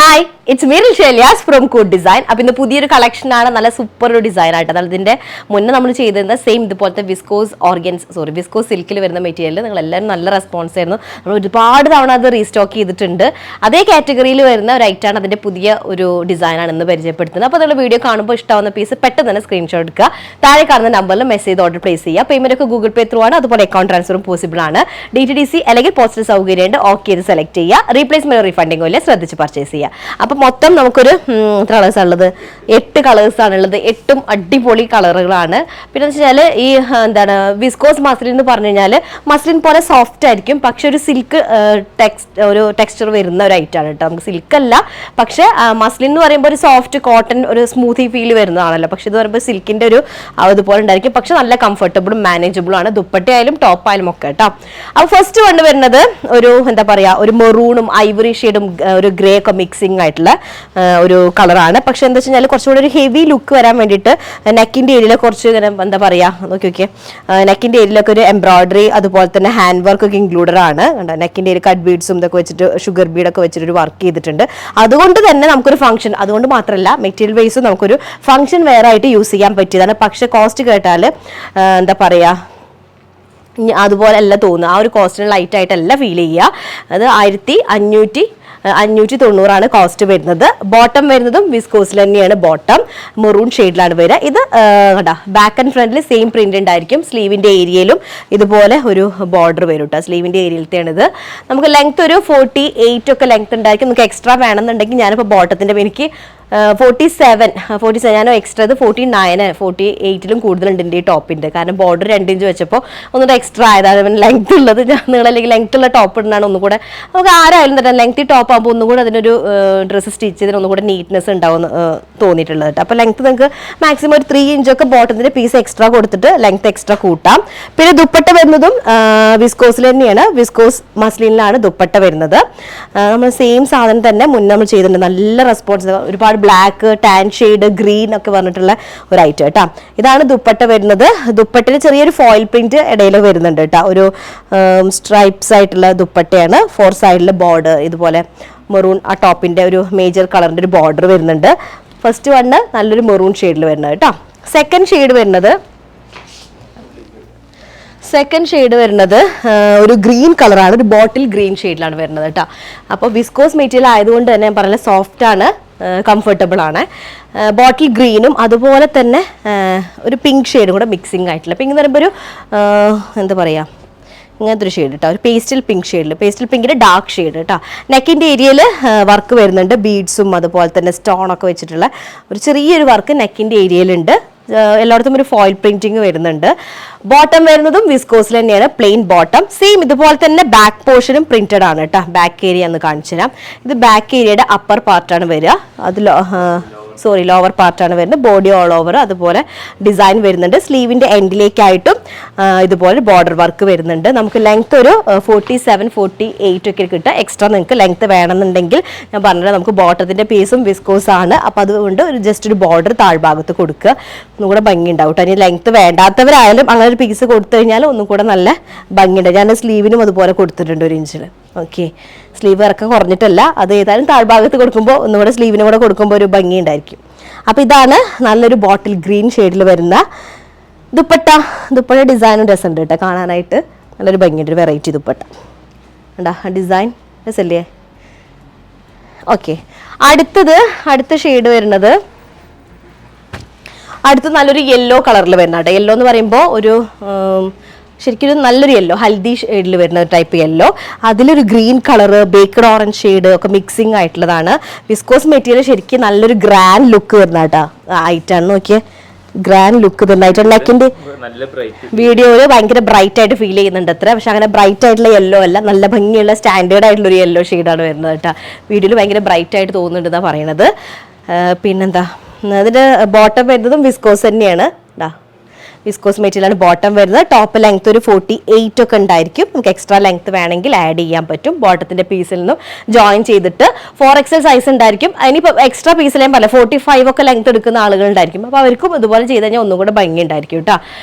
Hi, it's me Shelias from കൂഡ് design. അപ്പോൾ ഇന്ന് പുതിയൊരു കളക്ഷനാണ്, നല്ല സൂപ്പർ ഒരു ഡിസൈൻ ആയിട്ട്. അതായത് ഇതിന്റെ മുന്നേ നമ്മൾ ചെയ്തിരുന്ന സെയിം ഇതുപോലത്തെ വിസ്കോസ് സിൽക്കിൽ വരുന്ന മെറ്റീരിയൽ നിങ്ങൾ എല്ലാവരും നല്ല റെസ്പോൺസ് ആയിരുന്നു. നമ്മൾ ഒരുപാട് തവണ അത് റീസ്റ്റോക്ക് ചെയ്തിട്ടുണ്ട്. അതേ കാറ്റഗറിയിൽ വരുന്ന ഒരു ഐറ്റാണ് അതിന്റെ പുതിയ ഒരു ഡിസൈനാണ് ഇന്ന് പരിചയപ്പെടുത്തുന്നത്. അപ്പോൾ നിങ്ങൾ വീഡിയോ കാണുമ്പോൾ ഇഷ്ടമാവുന്ന പീസ് പെട്ടെന്ന് തന്നെ സ്ക്രീൻഷോട്ട് എടുക്കുക. താഴെ കാണുന്ന നമ്പറിൽ മെസ്സേജ് ഓർഡർ പ്ലേസ് ചെയ്യുക. പേയ്മെന്റ് ഒക്കെ ഗൂഗിൾ പേ ത്രൂ ആണ്, അതുപോലെ അക്കൗണ്ട് ട്രാൻസ്ഫറും പോസിബിൾ ആണ്. DTDC അല്ലെങ്കിൽ പോസ്റ്റൽ സൗകര്യമുണ്ട്. ഓക്കെ ചെയ്ത് സെലക്ട് ചെയ്യുക. റീപ്ലേസ്മെന്റ് റീഫണ്ടിങ്ങോ ഇല്ല, ശ്രദ്ധിച്ച് പർച്ചേസ് ചെയ്യുക. അപ്പൊ മൊത്തം നമുക്കൊരു എത്ര കളേഴ്സ് ഉള്ളത്? 8 കളേഴ്സ് ആണുള്ളത്. 8ഉം അടിപൊളി കളറുകളാണ്. പിന്നെ വെച്ചാൽ ഈ എന്താണ് വിസ്കോസ് മസ്ലിൻ എന്ന് പറഞ്ഞു കഴിഞ്ഞാൽ മസ്ലിൻ പോലെ സോഫ്റ്റ് ആയിരിക്കും, പക്ഷെ ഒരു സിൽക്ക് ടെക്സ്ചർ വരുന്ന ഒരു ഐറ്റം ആണ് കേട്ടോ. നമുക്ക് സിൽക്ക് അല്ല, പക്ഷെ മസ്ലിൻ എന്ന് പറയുമ്പോൾ ഒരു സോഫ്റ്റ് കോട്ടൺ ഒരു സ്മൂത്തി ഫീൽ വരുന്നതാണല്ലോ. പക്ഷെ ഇത് പറയുമ്പോൾ സിൽക്കിന്റെ ഒരു അതുപോലെ ഉണ്ടായിരിക്കും, പക്ഷെ നല്ല കംഫർട്ടബിളും മാനേജബിളും ആണ്. ദുപ്പട്ട ആയാലും ടോപ്പ് ആയാലും ഒക്കെ കേട്ടോ. അപ്പോൾ ഫസ്റ്റ് വണ് വരുന്നത് ഒരു എന്താ പറയാ, ഒരു മെറൂണും ഐവറി ഷെയ്ഡും ഒരു ഗ്രേ ഒക്കെ മിക്സിംഗ് ആയിട്ടുള്ള ഒരു കളറാണ്. പക്ഷെ എന്താ വെച്ച് കഴിഞ്ഞാൽ കുറച്ചുകൂടി ഒരു ഹെവി ലുക്ക് വരാൻ വേണ്ടിയിട്ട് നെക്കിന്റെ ഏരിയയിൽ കുറച്ച് ഇങ്ങനെ എന്താ പറയാ, നോക്കി നെക്കിന്റെ ഏരിയയിലൊക്കെ ഒരു എംബ്രോയിഡറി അതുപോലെ തന്നെ ഹാൻഡ് വർക്ക് ഒക്കെ ഇൻക്ലൂഡഡ് ആണ്. നെക്കിന്റെ ഏരിയ കട്ട് ബീഡ്സും ഇതൊക്കെ വെച്ചിട്ട് ഷുഗർ ബീഡൊക്കെ വെച്ചിട്ട് ഒരു വർക്ക് ചെയ്തിട്ടുണ്ട്. അതുകൊണ്ട് തന്നെ നമുക്കൊരു ഫംഗ്ഷൻ, അതുകൊണ്ട് മാത്രമല്ല മെറ്റീരിയൽ വൈസ് നമുക്കൊരു ഫംഗ്ഷൻ വെയർ ആയിട്ട് യൂസ് ചെയ്യാൻ പറ്റിയതാണ്. പക്ഷെ കോസ്റ്റ് കേട്ടാൽ എന്താ പറയാ, അതുപോലെ അല്ല തോന്നുക. ആ ഒരു കോസ്റ്റിന് ലൈറ്റ് ആയിട്ടല്ല ഫീൽ ചെയ്യുക. അത് 1590 കോസ്റ്റ് വരുന്നത്. ബോട്ടം വരുന്നതും വിസ്കോസിൽ തന്നെയാണ്. ബോട്ടം മെറൂൺ ഷെയ്ഡിലാണ് വരിക. ഇത് ബാക്ക് ആൻഡ് ഫ്രണ്ടിൽ സെയിം പ്രിന്റ് ഉണ്ടായിരിക്കും. സ്ലീവിന്റെ ഏരിയയിലും ഇതുപോലെ ഒരു ബോർഡർ വരും കേട്ടോ. സ്ലീവിന്റെ ഏരിയയിലത്തെയാണ് ഇത്. നമുക്ക് ലെങ്ത് ഒരു 48 ഒക്കെ ലെങ്ത് ഉണ്ടായിരിക്കും. നമുക്ക് എക്സ്ട്രാ വേണമെന്നുണ്ടെങ്കിൽ ഞാനിപ്പോൾ ബോട്ടത്തിന്റെ എനിക്ക് 47 ഞാൻ എക്സ്ട്രാ ഇത് 49 48ലും കൂടുതലുണ്ട് എൻ്റെ ഈ ടോപ്പിൻ്റെ. കാരണം ബോർഡർ 2 ഇഞ്ച് വെച്ചപ്പോൾ ഒന്നുകൂടെ എക്സ്ട്രാ ആയതാണ്. ലെങ്ത് ഉള്ളത് നിങ്ങളല്ലെങ്കിൽ ലെങ്ത് ഉള്ള ടോപ്പ് ഇടുന്നതാണ് ഒന്നുകൂടെ നമുക്ക് ആരായാലും തന്നെ ലെങ്ത് ടോപ്പ് ആകുമ്പോൾ ഒന്നുകൂടെ അതിനൊരു ഡ്രസ്സ് സ്റ്റിച്ച് ചെയ്തതിന് ഒന്നുകൂടെ നീറ്റ്നെസ് ഉണ്ടാവും തോന്നിയിട്ടുള്ളത് കേട്ടോ. അപ്പോൾ ലെങ്ത് നിങ്ങൾക്ക് മാക്സിമം ഒരു 3 ഇഞ്ചൊക്കെ ബോട്ടത്തിൻ്റെ പീസ് എക്സ്ട്രാ കൊടുത്തിട്ട് ലെങ്ത് എക്സ്ട്രാ കൂട്ടാം. പിന്നെ ദുപ്പട്ട വരുന്നതും വിസ്കോസിൽ തന്നെയാണ്. വിസ്കോസ് മസ്ലിനിലാണ് ദുപ്പട്ട വരുന്നത്. നമ്മൾ സെയിം സാധനം തന്നെ മുന്നേ നമ്മൾ ചെയ്തിട്ടുണ്ട്. നല്ല റെസ്പോൺസ്, ഒരുപാട് ബ്ലാക്ക്, ടാൻ ഷെയ്ഡ്, ഗ്രീൻ ഒക്കെ പറഞ്ഞിട്ടുള്ള ഒരു ഐറ്റം കേട്ടോ. ഇതാണ് ദുപ്പട്ട വരുന്നത്. ദുപ്പട്ടയിൽ ചെറിയൊരു ഫോയിൽ പ്രിന്റ് ഇടയിൽ വരുന്നുണ്ട് കേട്ടോ. ഒരു സ്ട്രൈപ്സ് ആയിട്ടുള്ള ദുപ്പട്ടയാണ്. 4 സൈഡിൽ ബോർഡർ ഇതുപോലെ മെറൂൺ, ആ ടോപ്പിന്റെ ഒരു മേജർ കളറിന്റെ ഒരു ബോർഡർ വരുന്നുണ്ട്. ഫസ്റ്റ് വണ് നല്ലൊരു മെറൂൺ ഷെയ്ഡിൽ വരുന്നത് കേട്ടോ. സെക്കൻഡ് ഷെയ്ഡ് വരുന്നത് ഒരു ഗ്രീൻ കളറാണ്. ഒരു ബോട്ടിൽ ഗ്രീൻ ഷെയ്ഡിലാണ് വരുന്നത് കേട്ടോ. അപ്പോൾ വിസ്കോസ് മെറ്റീരിയൽ ആയതുകൊണ്ട് തന്നെ ഞാൻ പറഞ്ഞ സോഫ്റ്റ് ആണ്, കംഫർട്ടബിൾ ആണ്. ബോട്ടിൽ ഗ്രീനും അതുപോലെ തന്നെ ഒരു പിങ്ക് ഷെയ്ഡും കൂടെ മിക്സിംഗ് ആയിട്ടുള്ള, പിങ്ക് എന്ന് പറയുമ്പോൾ ഒരു എന്താ പറയുക, ഇങ്ങനത്തെ ഒരു ഷെയ്ഡ് കേട്ടോ. ഒരു പേസ്റ്റൽ പിങ്ക് ഷെയ്ഡിൽ, പേസ്റ്റൽ പിങ്കിൻ്റെ ഡാർക്ക് ഷെയ്ഡ് കേട്ടോ. നെക്കിൻ്റെ ഏരിയയിൽ വർക്ക് വരുന്നുണ്ട്. ബീഡ്സും അതുപോലെ തന്നെ സ്റ്റോണൊക്കെ വെച്ചിട്ടുള്ള ഒരു ചെറിയൊരു വർക്ക് നെക്കിൻ്റെ ഏരിയയിലുണ്ട്. എല്ലായിടത്തും ഒരു ഫോയിൽ പ്രിന്റിങ് വരുന്നുണ്ട്. ബോട്ടം വരുന്നതും വിസ്കോസിൽ തന്നെയാണ്, പ്ലെയിൻ ബോട്ടം. സെയിം ഇതുപോലെ തന്നെ ബാക്ക് പോർഷനും പ്രിന്റഡ് ആണ് കേട്ടോ. ബാക്ക് ഏരിയ എന്ന് കാണിച്ചു തരാം. ഇത് ബാക്ക് ഏരിയയുടെ അപ്പർ പാർട്ടാണ് വരിക. അത് ലോവർ പാർട്ടാണ് വരുന്നത്. ബോഡി ഓൾ ഓവർ അതുപോലെ ഡിസൈൻ വരുന്നുണ്ട്. സ്ലീവിന്റെ എൻഡിലേക്കായിട്ടും ഇതുപോലെ ബോർഡർ വർക്ക് വരുന്നുണ്ട്. നമുക്ക് ലെങ്ത് ഒരു 47 48 ഒക്കെ കിട്ടുക. എക്സ്ട്രാ നിങ്ങൾക്ക് ലെങ്ത് വേണമെന്നുണ്ടെങ്കിൽ ഞാൻ പറഞ്ഞത് നമുക്ക് ബോട്ടത്തിന്റെ പീസും വിസ്കോസ് ആണ്. അപ്പം അതുകൊണ്ട് ഒരു ജസ്റ്റ് ഒരു ബോർഡർ താഴ്ഭാഗത്ത് കൊടുക്കുക, ഒന്നുകൂടെ ഭംഗി ഉണ്ടാവും കേട്ടോ. ഇനി ലെങ്ത് വേണ്ടാത്തവരായാലും അങ്ങനെ ഒരു പീസ് കൊടുത്തു കഴിഞ്ഞാൽ ഒന്നും കൂടെ നല്ല ഭംഗിയുണ്ട്. ഞാൻ സ്ലീവിനും അതുപോലെ കൊടുത്തിട്ടുണ്ട് 1 ഇഞ്ചിൽ. ഓക്കെ, സ്ലീവ് ഇറക്കം കുറഞ്ഞിട്ടല്ല. അത് ഏതായാലും താഴ്ഭാഗത്ത് കൊടുക്കുമ്പോൾ ഒന്നുകൂടെ സ്ലീവിനും കൂടെ കൊടുക്കുമ്പോൾ ഒരു ഭംഗി ഉണ്ടായിരിക്കും. അപ്പോൾ ഇതാണ് നല്ലൊരു ബോട്ടിൽ ഗ്രീൻ ഷെയ്ഡിൽ വരുന്ന ദുപ്പട്ട. ദുപ്പട്ട ഡിസൈനും രസമുണ്ട് കേട്ടോ കാണാനായിട്ട്. നല്ലൊരു ഭംഗിയുണ്ട്, ഒരു വെറൈറ്റി ദുപ്പട്ട ഉണ്ടാ. ഡിസൈൻ രസമല്ലേ? ഓക്കെ, അടുത്ത ഷെയ്ഡ് വരുന്നത് നല്ലൊരു യെല്ലോ കളറിൽ വരുന്ന കേട്ടോ. യെല്ലോ എന്ന് പറയുമ്പോൾ ഒരു ശരിക്കും നല്ലൊരു യെല്ലോ, ഹൽദി ഷെയ്ഡിൽ വരുന്ന ടൈപ്പ് യെല്ലോ. അതിലൊരു green colour, baked orange shade ഒക്കെ മിക്സിംഗ് ആയിട്ടുള്ളതാണ്. വിസ്കോസ് മെറ്റീരിയൽ ശരിക്കും നല്ലൊരു ഗ്രാൻഡ് ലുക്ക് വരുന്ന കേട്ടോ ആയിട്ടാണ്. നോക്കിയേ, ഗ്രാൻഡ് ലുക്ക് തന്നെയായിട്ട്. നെക്കിന്റെ വീഡിയോയിൽ ഭയങ്കര ബ്രൈറ്റ് ആയിട്ട് ഫീൽ ചെയ്യുന്നുണ്ട് അത്ര. പക്ഷെ അങ്ങനെ ബ്രൈറ്റ് ആയിട്ടുള്ള യെല്ലോ അല്ല, നല്ല ഭംഗിയുള്ള സ്റ്റാൻഡേർഡ് ആയിട്ടുള്ള ഒരു യെല്ലോ ഷെയ്ഡാണ് വരുന്നത് കേട്ടോ. വീഡിയോയിൽ ഭയങ്കര ബ്രൈറ്റ് ആയിട്ട് തോന്നുന്നുണ്ടെന്നാണ് പറയണത്. പിന്നെന്താ, അതിന്റെ ബോട്ടം വരുന്നതും വിസ്കോസ് തന്നെയാണ്. വിസ്കോസ് മെറ്റീരിയലാണ് ബോട്ടം വരുന്നത്. ടോപ്പ് ലെങ്ത് ഒരു 48 ഒക്കെ ഉണ്ടായിരിക്കും. നമുക്ക് എക്സ്ട്രാ ലെങ്ത് വേണമെങ്കിൽ ആഡ് ചെയ്യാൻ പറ്റും. ബോട്ടത്തിന്റെ പീസിൽ നിന്നും ജോയിൻ ചെയ്തിട്ട് 4XL സൈസ് ഉണ്ടായിരിക്കും. അതിനിപ്പോൾ എക്സ്ട്രാ പീസിൽ ഞാൻ പറയാം 45 ഒക്കെ ലെങ്ത് എടുക്കുന്ന ആളുകൾ ഉണ്ടായിരിക്കും. അപ്പോൾ അവർക്കും ഇതുപോലെ ചെയ്ത് കഴിഞ്ഞാൽ ഒന്നും കൂടെ ഭംഗി ഉണ്ടായിരിക്കും കേട്ടോ.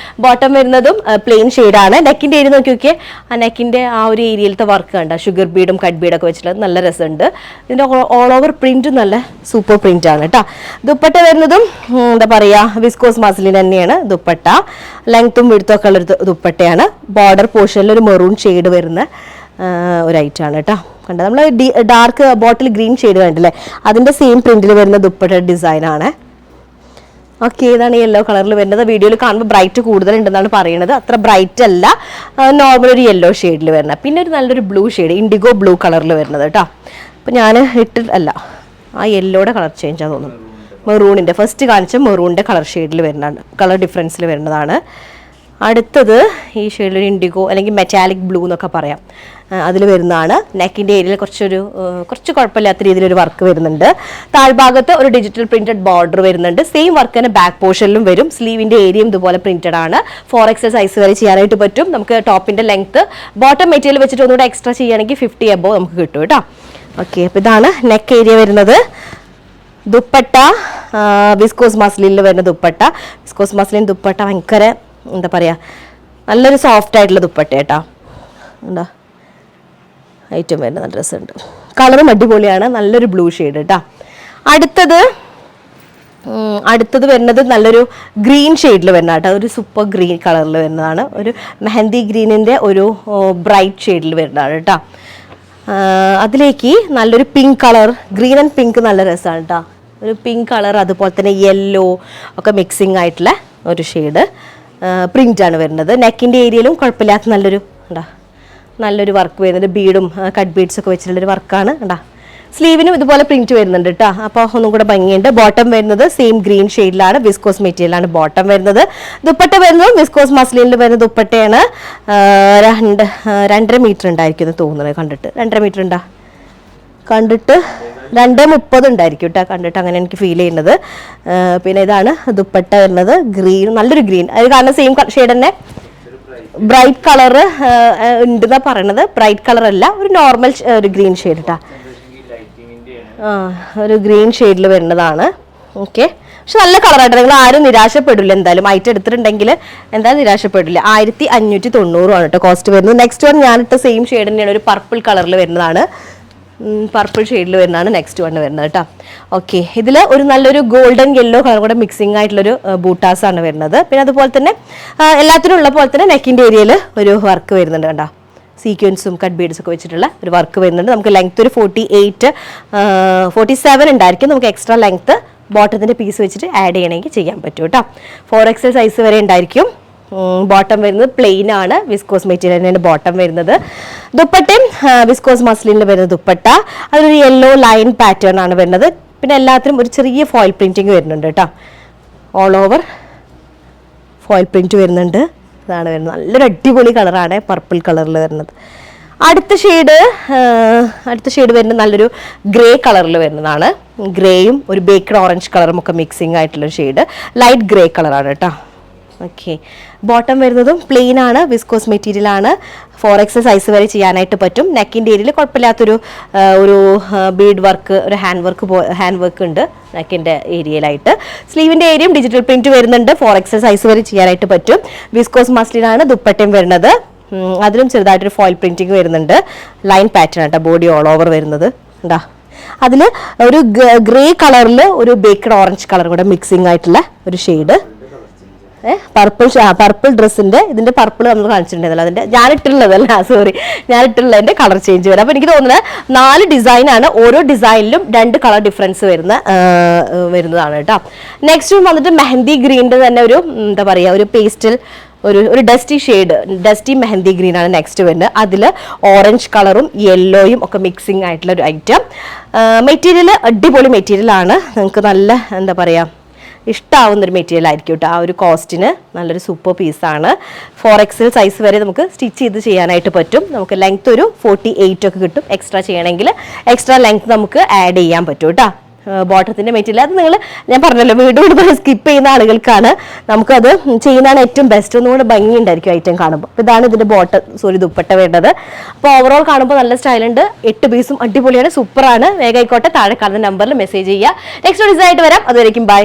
ബോട്ടം വരുന്നതും പ്ലെയിൻ ഷെയ്ഡാണ്. നെക്കിന്റെ ഏരിയ നോക്കി നോക്കിയേ, ആ നെക്കിന്റെ ആ ഒരു ഏരിയയിലത്തെ വർക്ക് കണ്ട ഷുഗർ ബീഡും കട്ട് ബീഡൊക്കെ വെച്ചിട്ടുള്ളത് നല്ല രസമുണ്ട്. ഇതിന്റെ ഓൾ ഓവർ പ്രിന്റ് നല്ല സൂപ്പർ പ്രിന്റ് ആണ് കേട്ടോ. ദുപ്പട്ട വരുന്നതും എന്താ പറയാ വിസ്കോസ് മസ്ലിൻ തന്നെയാണ് ദുപ്പട്ട. ലെങ്ത്തും വിടുത്തൊക്കെ ഉള്ള ദുപ്പട്ടയാണ്. ബോർഡർ പോർഷനിൽ ഒരു മെറൂൺ ഷെയ്ഡ് വരുന്ന ഒരു ഐറ്റാണ് കേട്ടോ. കണ്ട നമ്മൾ ഡാർക്ക് ബോട്ടിൽ ഗ്രീൻ ഷെയ്ഡ് കണ്ടില്ലേ, അതിന്റെ സെയിം പ്രിന്റിൽ വരുന്ന ദുപ്പട്ട ഡിസൈൻ ആണ്. ഓക്കെ, ഇതാണ് യെല്ലോ കളറിൽ വരുന്നത്. വീഡിയോയിൽ കാണുമ്പോൾ ബ്രൈറ്റ് കൂടുതലുണ്ടെന്നാണ് പറയുന്നത്. അത്ര ബ്രൈറ്റ് അല്ല, നോർമൽ ഒരു യെല്ലോ ഷെയ്ഡിൽ വരുന്നത്. പിന്നെ ഒരു നല്ലൊരു ബ്ലൂ ഷെയ്ഡ്, ഇൻഡിഗോ ബ്ലൂ കളറിൽ വരുന്നത് കേട്ടോ. അപ്പോൾ ഞാൻ ഇട്ടിട്ടല്ല, ആ യെല്ലോയുടെ കളർ ചേഞ്ച് ആണെന്ന് തോന്നുന്നു. മെറൂണിൻ്റെ ഫസ്റ്റ് കാണിച്ച മെറൂണിൻ്റെ കളർ ഷെയ്ഡിൽ വരുന്നതാണ്, കളർ ഡിഫറൻസിൽ വരുന്നതാണ്. അടുത്തത് ഈ ഷെയ്ഡിൽ ഇൻഡിഗോ അല്ലെങ്കിൽ മെറ്റാലിക് ബ്ലൂ എന്നൊക്കെ പറയാം, അതിൽ വരുന്നതാണ്. നെക്കിൻ്റെ ഏരിയയിൽ കുറച്ച് കുഴപ്പമില്ലാത്ത രീതിയിലൊരു വർക്ക് വരുന്നുണ്ട്. താഴ്ഭാഗത്ത് ഒരു ഡിജിറ്റൽ പ്രിന്റഡ് ബോർഡർ വരുന്നുണ്ട്. സെയിം വർക്ക് തന്നെ ബാക്ക് പോർഷനിലും വരും. സ്ലീവിൻ്റെ ഏരിയയും ഇതുപോലെ പ്രിന്റഡ് ആണ്. 4XL സൈസ് വരെ ചെയ്യാനായിട്ട് പറ്റും. നമുക്ക് ടോപ്പിൻ്റെ ലെങ്ത്ത് ബോട്ടം മെറ്റീരിയൽ വെച്ചിട്ട് ഒന്നുകൂടെ എക്സ്ട്രാ ചെയ്യുകയാണെങ്കിൽ 50 above നമുക്ക് കിട്ടും കേട്ടോ. ഓക്കെ, അപ്പോൾ ഇതാണ് നെക്ക് ഏരിയ വരുന്നത്. ദുപ്പട്ട വിസ്കോസ് മസ്ലിനിൽ വരുന്ന ദുപ്പട്ട. വിസ്കോസ് മസ്ലിൻ ദുപ്പട്ട ഭയങ്കര എന്താ പറയുക, നല്ലൊരു സോഫ്റ്റ് ആയിട്ടുള്ള ദുപ്പട്ട കേട്ടോ. എന്താ ഐറ്റം വരുന്ന നല്ല രസമുണ്ട്. കളറും അടിപൊളിയാണ്, നല്ലൊരു ബ്ലൂ ഷെയ്ഡ് കേട്ടോ. അടുത്തത് വരുന്നത് നല്ലൊരു ഗ്രീൻ ഷെയ്ഡിൽ വരുന്ന കേട്ടോ. ഒരു സൂപ്പർ ഗ്രീൻ കളറിൽ വരുന്നതാണ്. ഒരു മെഹന്തി ഗ്രീനിൻ്റെ ഒരു ബ്രൈറ്റ് ഷെയ്ഡിൽ വരുന്നതാണ് കേട്ടോ. അതിലേക്ക് നല്ലൊരു pink colour, green and pink നല്ല രസമാണ് കേട്ടോ. ഒരു പിങ്ക് കളർ അതുപോലെ തന്നെ യെല്ലോ ഒക്കെ മിക്സിങ് ആയിട്ടുള്ള ഒരു ഷെയ്ഡ് പ്രിൻ്റാണ് വരുന്നത്. നെക്കിൻ്റെ ഏരിയയിലും കുഴപ്പമില്ലാത്ത നല്ലൊരു വർക്ക് വരുന്നുണ്ട്. ബീഡും കട്ട് ബീഡ്സ് ഒക്കെ വെച്ചിട്ടുള്ളൊരു വർക്കാണ് കേട്ടോ. സ്ലീവിനും ഇതുപോലെ പ്രിന്റ് വരുന്നുണ്ട് കേട്ടോ. അപ്പോൾ ഒന്നും കൂടെ ഭംഗിയുണ്ട്. ബോട്ടം വരുന്നത് സെയിം ഗ്രീൻ ഷെയ്ഡിലാണ്, വിസ്കോസ് മെറ്റീരിയലാണ് ബോട്ടം വരുന്നത്. ദുപ്പട്ട വരുന്നത് വിസ്കോസ് മസ്ലിനിൽ വരുന്ന ദുപ്പട്ടയാണ്. 2.5 മീറ്റർ ഉണ്ടായിരിക്കും എന്ന് തോന്നുന്നത് കണ്ടിട്ട്. 2.5 മീറ്റർ ഉണ്ടാ കണ്ടിട്ട് 2.30 ഉണ്ടായിരിക്കും കേട്ടോ കണ്ടിട്ട്, അങ്ങനെ എനിക്ക് ഫീൽ ചെയ്യുന്നത്. പിന്നെ ഇതാണ് ദുപ്പട്ട വരുന്നത്. ഗ്രീൻ, നല്ലൊരു ഗ്രീൻ, അത് കാരണം സെയിം ഷെയ്ഡ് തന്നെ ബ്രൈറ്റ് കളർ ഉണ്ടെന്നാ പറയണത്. ബ്രൈറ്റ് കളർ അല്ല, ഒരു നോർമൽ ഒരു ഗ്രീൻ ഷെയ്ഡ് കേട്ടോ. ഒരു ഗ്രീൻ ഷെയ്ഡിൽ വരുന്നതാണ്. ഓക്കെ, പക്ഷെ നല്ല കളറായിട്ട് നിങ്ങൾ ആരും നിരാശപ്പെടില്ല. എന്തായാലും ഐറ്റം എടുത്തിട്ടുണ്ടെങ്കിൽ എന്തായാലും നിരാശപ്പെടില്ല. 1590 ആണ് കേട്ടോ കോസ്റ്റ് വരുന്നത്. നെക്സ്റ്റ് വൺ ഞാനിട്ട സെയിം ഷെയ്ഡ് തന്നെയാണ്, ഒരു പർപ്പിൾ കളറിൽ വരുന്നതാണ്. പർപ്പിൾ ഷെയ്ഡിൽ വരുന്നതാണ് നെക്സ്റ്റ് വൺ വരുന്നത് കേട്ടോ. ഓക്കെ, ഇതിൽ ഒരു നല്ലൊരു ഗോൾഡൻ യെല്ലോ കളർ കൂടെ മിക്സിംഗ് ആയിട്ടുള്ളൊരു ബൂട്ടാസ് ആണ് വരുന്നത്. പിന്നെ അതുപോലെ തന്നെ എല്ലാത്തിനും ഉള്ള പോലെ തന്നെ നെക്കിൻ്റെ ഏരിയയിൽ ഒരു വർക്ക് വരുന്നുണ്ട് കേട്ടോ. സീക്വൻസും കട്ട് ബീഡ്സ് ഒക്കെ വെച്ചിട്ടുള്ള ഒരു വർക്ക് വരുന്നുണ്ട്. നമുക്ക് ലെങ്ത് ഒരു 47 ഉണ്ടായിരിക്കും. നമുക്ക് എക്സ്ട്രാ ലെങ്ത്ത് ബോട്ടത്തിൻ്റെ പീസ് വെച്ചിട്ട് ആഡ് ചെയ്യണമെങ്കിൽ ചെയ്യാൻ പറ്റും കേട്ടോ. 4XL സൈസ് വരെ ഉണ്ടായിരിക്കും. ബോട്ടം വരുന്നത് പ്ലെയിൻ ആണ്, വിസ്കോസ് മെറ്റീരിയലിൻ്റെ ബോട്ടം വരുന്നത്. ദുപ്പട്ടയും വിസ്കോസ് മസ്ലിനിൽ വരുന്ന ദുപ്പട്ട, അതൊരു യെല്ലോ ലൈൻ പാറ്റേൺ ആണ് വരുന്നത്. പിന്നെ എല്ലാത്തിനും ഒരു ചെറിയ ഫോയിൽ പ്രിന്റിങ് വരുന്നുണ്ട് കേട്ടോ. ഓൾ ഓവർ ഫോയിൽ പ്രിന്റ് വരുന്നുണ്ട്. ഇതാണ് വരുന്നത്. നല്ലൊരു അടിപൊളി കളറാണ്, പർപ്പിൾ കളറിൽ വരുന്നത്. അടുത്ത ഷെയ്ഡ് വരുന്നത് നല്ലൊരു ഗ്രേ കളറിൽ വരുന്നതാണ്. ഗ്രേയും ഒരു ബേക്കഡ് ഓറഞ്ച് കളറും ഒക്കെ മിക്സിംഗ് ആയിട്ടുള്ള ഷെയ്ഡ്, ലൈറ്റ് ഗ്രേ കളറാണ് കേട്ടോ. ഓക്കെ, ബോട്ടം വരുന്നതും പ്ലെയിൻ ആണ്, വിസ്കോസ് മെറ്റീരിയൽ ആണ്. 4XL സൈസ് വരെ ചെയ്യാനായിട്ട് പറ്റും. നെക്കിൻ്റെ ഏരിയയിൽ കുഴപ്പമില്ലാത്തൊരു ബീഡ് വർക്ക്, ഒരു ഹാൻഡ് വർക്ക് ഉണ്ട് നെക്കിൻ്റെ ഏരിയയിലായിട്ട്. സ്ലീവിൻ്റെ ഏരിയയും ഡിജിറ്റൽ പ്രിന്റ് വരുന്നുണ്ട്. 4XL സൈസ് വരെ ചെയ്യാനായിട്ട് പറ്റും. വിസ്കോസ് മസ്ലിനാണ് ദുപ്പട്ടയും വരുന്നത്. അതിലും ചെറുതായിട്ടൊരു ഫോയിൽ പ്രിന്റിങ് വരുന്നുണ്ട്. ലൈൻ പാറ്റേൺ ആട്ടോ ബോഡി ഓൾ ഓവർ വരുന്നത്. ഉണ്ടാ അതിൽ ഒരു ഗ്രേ കളറിൽ ഒരു ബേക്കഡ് ഓറഞ്ച് കളർ കൂടെ മിക്സിംഗ് ആയിട്ടുള്ള ഒരു ഷെയ്ഡ്. പർപ്പിൾ ഡ്രസ്സിന്റെ ഇതിന്റെ പർപ്പിൾ നമ്മൾ കാണിച്ചിട്ടുണ്ടായിരുന്നല്ലോ, അതിന്റെ ഞാനിട്ടുള്ളതിന്റെ കളർ ചേഞ്ച് വരും. അപ്പൊ എനിക്ക് തോന്നുന്നത് 4 ഡിസൈനാണ്. ഓരോ ഡിസൈനിലും 2 കളർ ഡിഫറൻസ് വരുന്നതാണ് കേട്ടോ. നെക്സ്റ്റ് വന്നിട്ട് മെഹന്തി ഗ്രീനിന്റെ തന്നെ ഒരു എന്താ പറയാ, ഒരു പേസ്റ്റൽ ഒരു dusty shade, dusty mehndi green ആണ് നെക്സ്റ്റ് വരുന്നത്. അതിൽ ഓറഞ്ച് കളറും യെല്ലോയും ഒക്കെ മിക്സിംഗ് ആയിട്ടുള്ള ഒരു ഐറ്റം. മെറ്റീരിയൽ അടിപൊളി മെറ്റീരിയൽ ആണ്. നിങ്ങൾക്ക് നല്ല എന്താ പറയാ ഇഷ്ടമാവുന്നൊരു മെറ്റീരിയൽ ആയിരിക്കും കേട്ടോ. ആ ഒരു കോസ്റ്റിന് നല്ലൊരു സൂപ്പർ പീസാണ്. 4XL സൈസ് വരെ നമുക്ക് സ്റ്റിച്ച് ചെയ്ത് ചെയ്യാനായിട്ട് പറ്റും. നമുക്ക് ലെങ്ത് ഒരു 48 ഒക്കെ കിട്ടും. എക്സ്ട്രാ ചെയ്യണമെങ്കിൽ എക്സ്ട്രാ ലെങ്ത് നമുക്ക് ആഡ് ചെയ്യാൻ പറ്റും കേട്ടോ. ബോട്ടത്തിന്റെ മെറ്റീരിയൽ. അത് നിങ്ങൾ ഞാൻ പറഞ്ഞല്ലോ വീണ്ടും സ്കിപ്പ് ചെയ്യുന്ന ആളുകൾക്കാണ് നമുക്കത് ചെയ്യുന്നതാണ് ഏറ്റവും ബെസ്റ്റ്. ഒന്നുകൂടെ ഭംഗി ഉണ്ടായിരിക്കും ഐറ്റം കാണുമ്പോൾ. അപ്പോൾ ഇതാണ് ഇതിന്റെ ദുപ്പട്ട വേണ്ടത്. അപ്പോൾ ഓവറോൾ കാണുമ്പോൾ നല്ല സ്റ്റൈലുണ്ട്. 8 പീസും അടിപൊളിയാണ്, സൂപ്പറാണ്. വേഗം ആയിക്കോട്ടെ, താഴെ കാണുന്ന നമ്പറിൽ മെസ്സേജ് ചെയ്യുക. നെക്സ്റ്റ് ഡിസൈൻ ആയിട്ട് വരാം. അതുവരേക്കും ബൈ.